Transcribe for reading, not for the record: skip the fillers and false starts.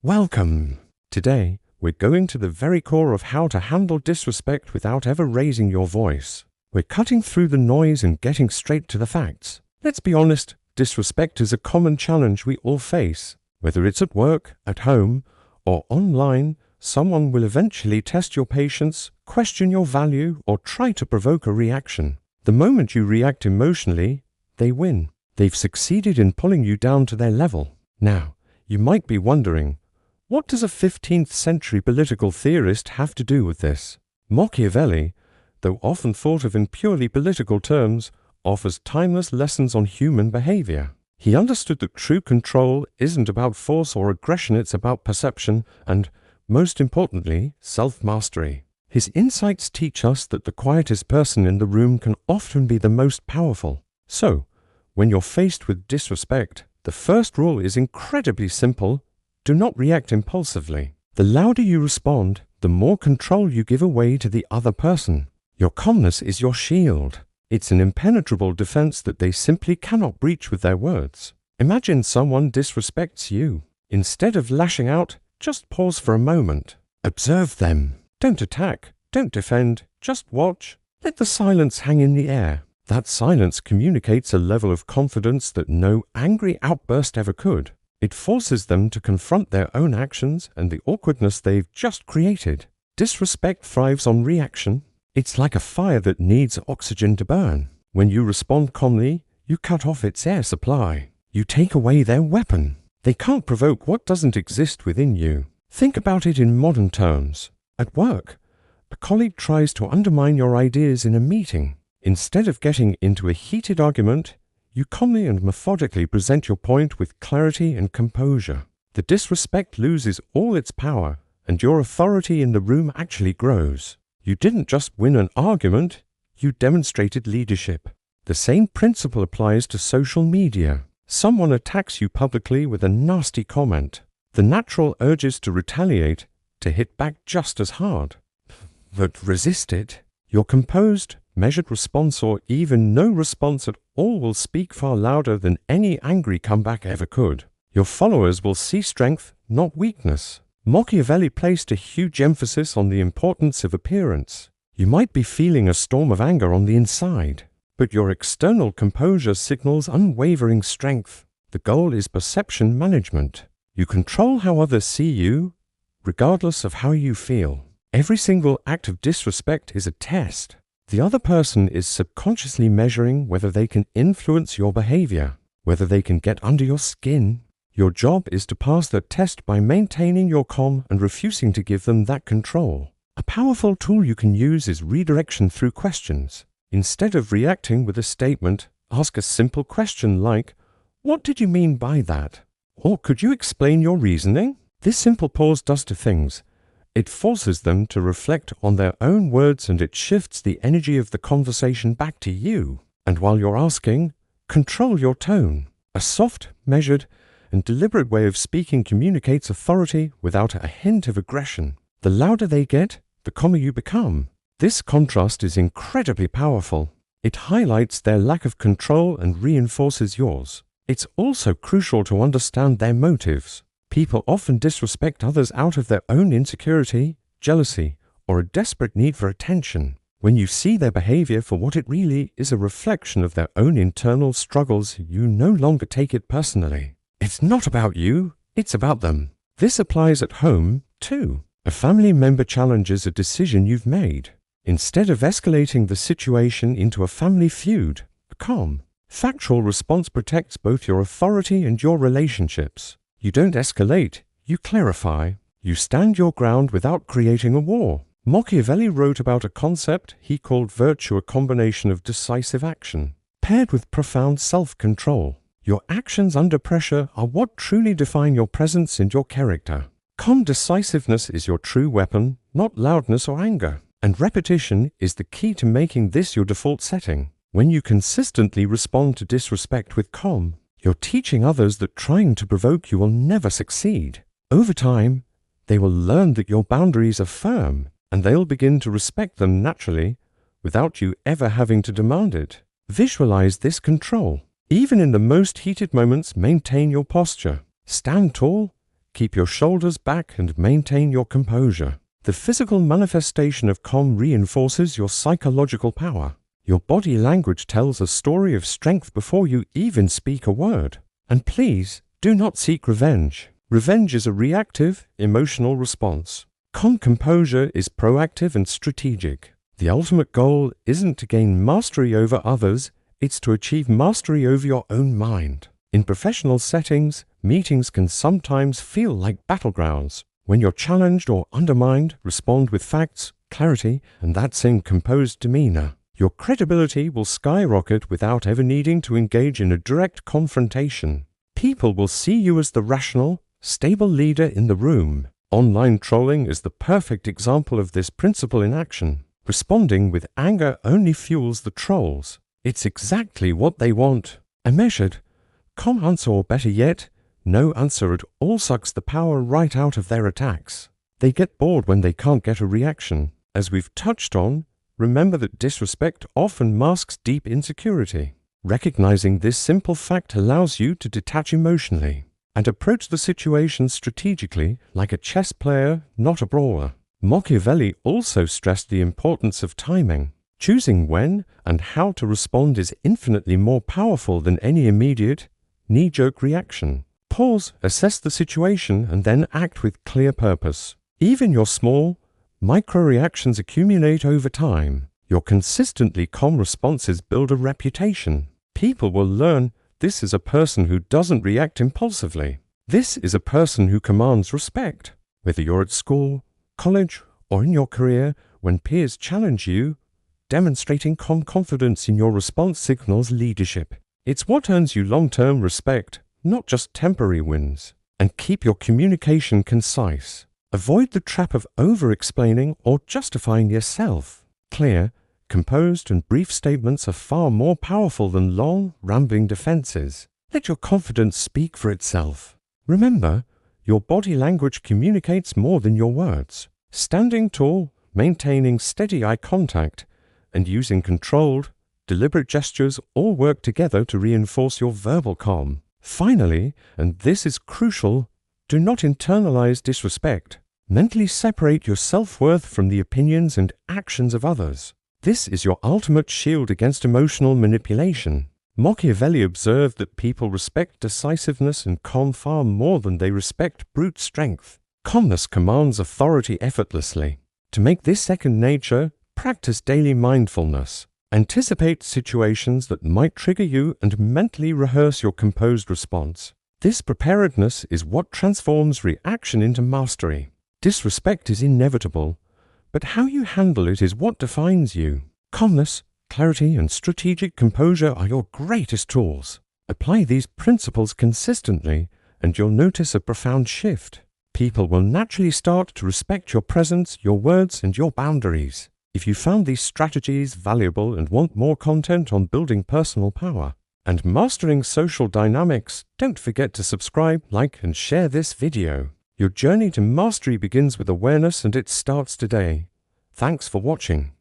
Welcome! Today, we're going to the very core of how to handle disrespect without ever raising your voice. We're cutting through the noise and getting straight to the facts. Let's be honest, disrespect is a common challenge we all face. Whether it's at work, at home, or online, someone will eventually test your patience, question your value, or try to provoke a reaction. The moment you react emotionally, they win. They've succeeded in pulling you down to their level. Now, you might be wondering, what does a 15th century political theorist have to do with this? Machiavelli, though often thought of in purely political terms, offers timeless lessons on human behavior. He understood that true control isn't about force or aggression, it's about perception and, most importantly, self-mastery. His insights teach us that the quietest person in the room can often be the most powerful. So, when you're faced with disrespect, the first rule is incredibly simple. Do not react impulsively. The louder you respond, the more control you give away to the other person. Your calmness is your shield. It's an impenetrable defense that they simply cannot breach with their words. Imagine someone disrespects you. Instead of lashing out, just pause for a moment. Observe them. Don't attack. Don't defend. Just watch. Let the silence hang in the air. That silence communicates a level of confidence that no angry outburst ever could. It forces them to confront their own actions and the awkwardness they've just created. Disrespect thrives on reaction. It's like a fire that needs oxygen to burn. When you respond calmly, you cut off its air supply. You take away their weapon. They can't provoke what doesn't exist within you. Think about it in modern terms. At work, a colleague tries to undermine your ideas in a meeting. Instead of getting into a heated argument, you calmly and methodically present your point with clarity and composure. The disrespect loses all its power, and your authority in the room actually grows. You didn't just win an argument, you demonstrated leadership. The same principle applies to social media. Someone attacks you publicly with a nasty comment. The natural urge is to retaliate, to hit back just as hard. But resist it. Your composed, measured response or even no response at all will speak far louder than any angry comeback ever could. Your followers will see strength, not weakness. Machiavelli placed a huge emphasis on the importance of appearance. You might be feeling a storm of anger on the inside, but your external composure signals unwavering strength. The goal is perception management. You control how others see you, regardless of how you feel. Every single act of disrespect is a test. The other person is subconsciously measuring whether they can influence your behavior, whether they can get under your skin. Your job is to pass the test by maintaining your calm and refusing to give them that control. A powerful tool you can use is redirection through questions. Instead of reacting with a statement, ask a simple question like, "What did you mean by that?" Or, "Could you explain your reasoning?" This simple pause does two things. It forces them to reflect on their own words and it shifts the energy of the conversation back to you. And while you're asking, control your tone. A soft, measured, and deliberate way of speaking communicates authority without a hint of aggression. The louder they get, the calmer you become. This contrast is incredibly powerful. It highlights their lack of control and reinforces yours. It's also crucial to understand their motives. People often disrespect others out of their own insecurity, jealousy, or a desperate need for attention. When you see their behavior for what it really is, a reflection of their own internal struggles, you no longer take it personally. It's not about you, it's about them. This applies at home, too. A family member challenges a decision you've made. Instead of escalating the situation into a family feud, a calm, factual response protects both your authority and your relationships. You don't escalate, you clarify. You stand your ground without creating a war. Machiavelli wrote about a concept he called virtue, a combination of decisive action, paired with profound self-control. Your actions under pressure are what truly define your presence and your character. Calm decisiveness is your true weapon, not loudness or anger. And repetition is the key to making this your default setting. When you consistently respond to disrespect with calm, you're teaching others that trying to provoke you will never succeed. Over time, they will learn that your boundaries are firm, and they'll begin to respect them naturally without you ever having to demand it. Visualize this control. Even in the most heated moments, maintain your posture. Stand tall, Keep your shoulders back and maintain your composure. The physical manifestation of calm reinforces your psychological power. Your body language tells a story of strength before you even speak a word. And please, do not seek revenge. Revenge is a reactive, emotional response. Calm composure is proactive and strategic. The ultimate goal isn't to gain mastery over others, it's to achieve mastery over your own mind. In professional settings, meetings can sometimes feel like battlegrounds. When you're challenged or undermined, respond with facts, clarity, and that same composed demeanor. Your credibility will skyrocket without ever needing to engage in a direct confrontation. People will see you as the rational, stable leader in the room. Online trolling is the perfect example of this principle in action. Responding with anger only fuels the trolls. It's exactly what they want. A measured, calm answer, or better yet, no answer at all, sucks the power right out of their attacks. They get bored when they can't get a reaction. As we've touched on, remember that disrespect often masks deep insecurity. Recognizing this simple fact allows you to detach emotionally and approach the situation strategically, like a chess player, not a brawler. Machiavelli also stressed the importance of timing. Choosing when and how to respond is infinitely more powerful than any immediate, knee-jerk reaction. Pause, assess the situation, and then act with clear purpose. Even your small, micro-reactions accumulate over time. Your consistently calm responses build a reputation. People will learn this is a person who doesn't react impulsively. This is a person who commands respect. Whether you're at school, college, or in your career, when peers challenge you, demonstrating calm confidence in your response signals leadership. It's what earns you long-term respect, not just temporary wins. And keep your communication concise. Avoid the trap of over-explaining or justifying yourself. Clear, composed, and brief statements are far more powerful than long, rambling defenses. Let your confidence speak for itself. Remember, your body language communicates more than your words. Standing tall, maintaining steady eye contact, and using controlled, deliberate gestures all work together to reinforce your verbal calm. Finally, and this is crucial, do not internalize disrespect. Mentally separate your self-worth from the opinions and actions of others. This is your ultimate shield against emotional manipulation. Machiavelli observed that people respect decisiveness and calm far more than they respect brute strength. Calmness commands authority effortlessly. To make this second nature, practice daily mindfulness. Anticipate situations that might trigger you and mentally rehearse your composed response. This preparedness is what transforms reaction into mastery. Disrespect is inevitable, but how you handle it is what defines you. Calmness, clarity, and strategic composure are your greatest tools. Apply these principles consistently, and you'll notice a profound shift. People will naturally start to respect your presence, your words, and your boundaries. If you found these strategies valuable and want more content on building personal power and mastering social dynamics, don't forget to subscribe, like, and share this video. Your journey to mastery begins with awareness, and it starts today. Thanks for watching.